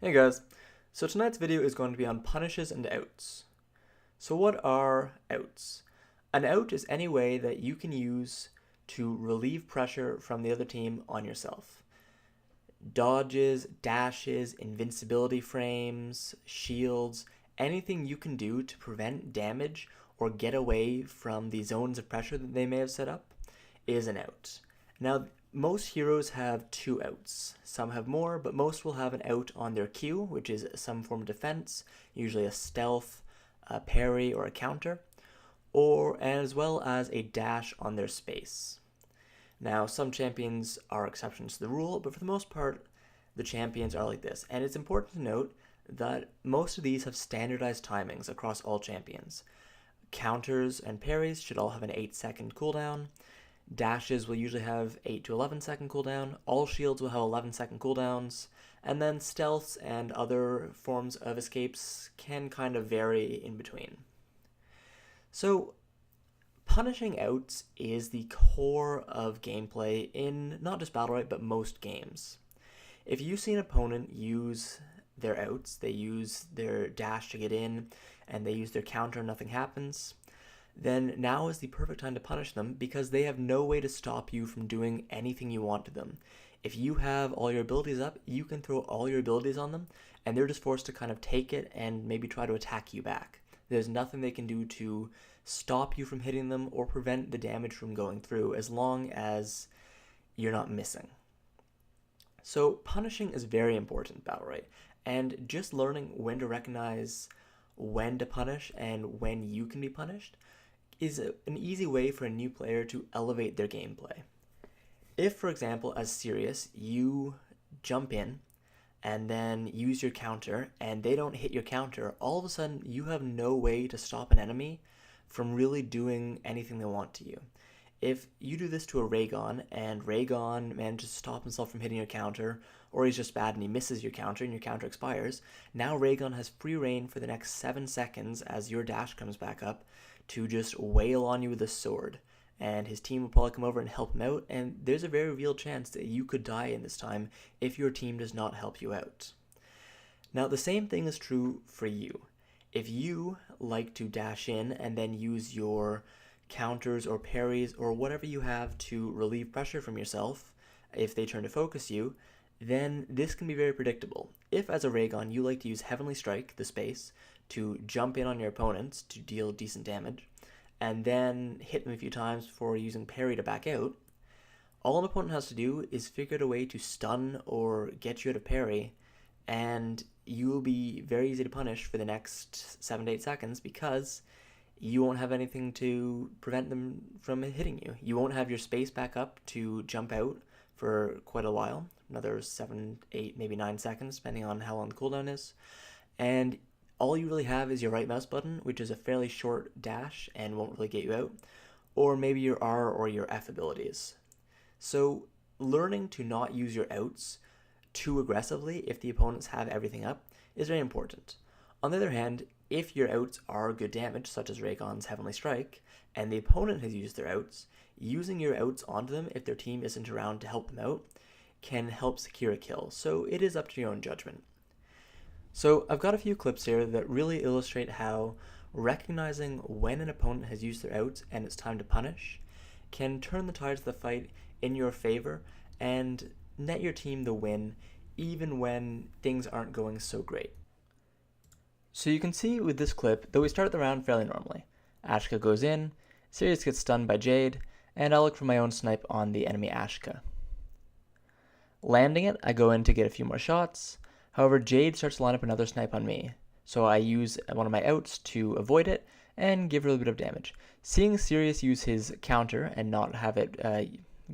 Hey guys, so tonight's video is going to be on punishes and outs. So what are outs? An out is any way that you can use to relieve pressure from the other team on yourself. Dodges, dashes, invincibility frames, shields, anything you can do to prevent damage or get away from the zones of pressure that they may have set up is an out. Now, most heroes have two outs. Some have more, but most will have an out on their Q, which is some form of defense, usually a stealth, a parry, or a counter, or as well as a dash on their space. Now, some champions are exceptions to the rule, but for the most part, the champions are like this. And it's important to note that most of these have standardized timings across all champions. Counters and parries should all have an 8-second cooldown. Dashes will usually have 8 to 11-second cooldown. All shields will have 11-second cooldowns. And then stealths and other forms of escapes can kind of vary in between. So, punishing outs is the core of gameplay in not just Battlerite, but most games. If you see an opponent use their outs, they use their dash to get in, and they use their counter and nothing happens, then now is the perfect time to punish them because they have no way to stop you from doing anything you want to them. If you have all your abilities up, you can throw all your abilities on them, and they're just forced to kind of take it and maybe try to attack you back. There's nothing they can do to stop you from hitting them or prevent the damage from going through as long as you're not missing. So punishing is very important in Battlerite, and just learning when to recognize when to punish and when you can be punished is an easy way for a new player to elevate their gameplay. If, for example, as Sirius, you jump in and then use your counter and they don't hit your counter, all of a sudden you have no way to stop an enemy from really doing anything they want to you. If you do this to a Raygon and Raygon manages to stop himself from hitting your counter, or he's just bad and he misses your counter and your counter expires, now Raygon has free reign for the next 7 seconds as your dash comes back up to just wail on you with a sword. And his team will probably come over and help him out, and there's a very real chance that you could die in this time if your team does not help you out. Now, the same thing is true for you. If you like to dash in and then use your counters or parries or whatever you have to relieve pressure from yourself, if they turn to focus you, then this can be very predictable. If, as a Raygon, you like to use Heavenly Strike, the space, to jump in on your opponents to deal decent damage, and then hit them a few times before using parry to back out, all an opponent has to do is figure out a way to stun or get you out of parry, and you will be very easy to punish for the next 7 to 8 seconds because you won't have anything to prevent them from hitting you. You won't have your space back up to jump out for quite a while, another 7, 8, maybe 9 seconds, depending on how long the cooldown is. And all you really have is your right mouse button, which is a fairly short dash and won't really get you out, or maybe your R or your F abilities. So learning to not use your outs too aggressively if the opponents have everything up is very important. On the other hand, if your outs are good damage, such as Raygon's Heavenly Strike, and the opponent has used their outs, using your outs onto them if their team isn't around to help them out can help secure a kill, so it is up to your own judgment. So I've got a few clips here that really illustrate how recognizing when an opponent has used their outs and it's time to punish can turn the tides of the fight in your favor and net your team the win even when things aren't going so great. So you can see with this clip that we start the round fairly normally. Ashka goes in, Sirius gets stunned by Jade, and I look for my own snipe on the enemy Ashka. Landing it, I go in to get a few more shots. However, Jade starts to line up another snipe on me, so I use one of my outs to avoid it and give her a little bit of damage. Seeing Sirius use his counter and not have it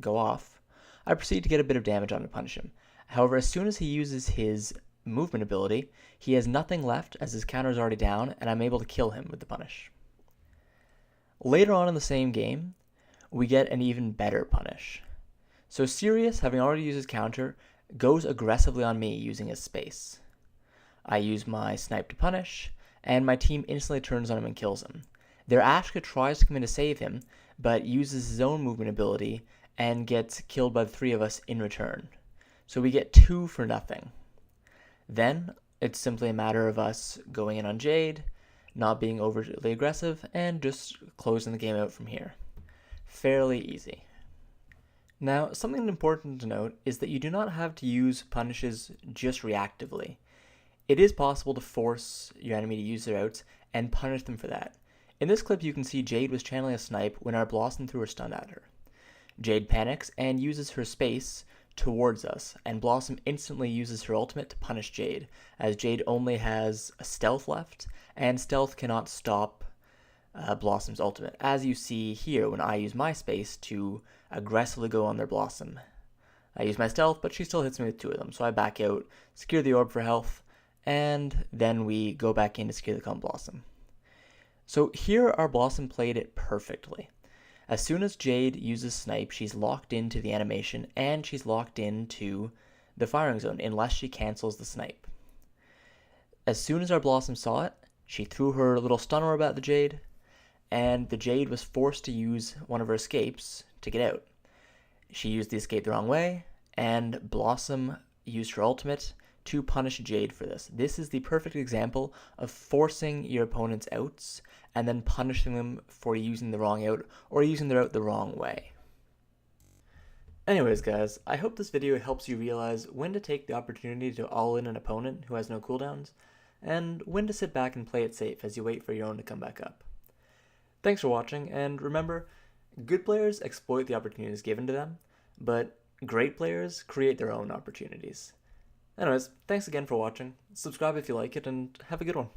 go off, I proceed to get a bit of damage on to punish him. However, as soon as he uses his movement ability, he has nothing left as his counter is already down, and I'm able to kill him with the punish. Later on in the same game, we get an even better punish. So Sirius, having already used his counter, goes aggressively on me using his space. I use my snipe to punish, and my team instantly turns on him and kills him. Their Ashka tries to come in to save him, but uses his own movement ability and gets killed by the 3 of us in return. So we get 2 for nothing. Then it's simply a matter of us going in on Jade, not being overly aggressive, and just closing the game out from here. Fairly easy. Now, something important to note is that you do not have to use punishes just reactively. It is possible to force your enemy to use their outs and punish them for that. In this clip, you can see Jade was channeling a snipe when our Blossom threw her stun at her. Jade panics and uses her space towards us, and Blossom instantly uses her ultimate to punish Jade, as Jade only has a stealth left, and stealth cannot stop Blossom's ultimate, as you see here when I use my space to aggressively go on their Blossom. I use my stealth, but she still hits me with 2 of them, so I back out, secure the orb for health, and then we go back in to secure the Calm Blossom. So here our Blossom played it perfectly. As soon as Jade uses Snipe, she's locked into the animation, and she's locked into the firing zone, unless she cancels the Snipe. As soon as our Blossom saw it, she threw her little stun orb at the Jade, and the Jade was forced to use one of her escapes to get out. She used the escape the wrong way, and Blossom used her ultimate to punish Jade for this. This is the perfect example of forcing your opponent's outs and then punishing them for using the wrong out or using their out the wrong way. Anyways guys, I hope this video helps you realize when to take the opportunity to all-in an opponent who has no cooldowns, and when to sit back and play it safe as you wait for your own to come back up. Thanks for watching, and remember, good players exploit the opportunities given to them, but great players create their own opportunities. Anyways, thanks again for watching, subscribe if you like it, and have a good one.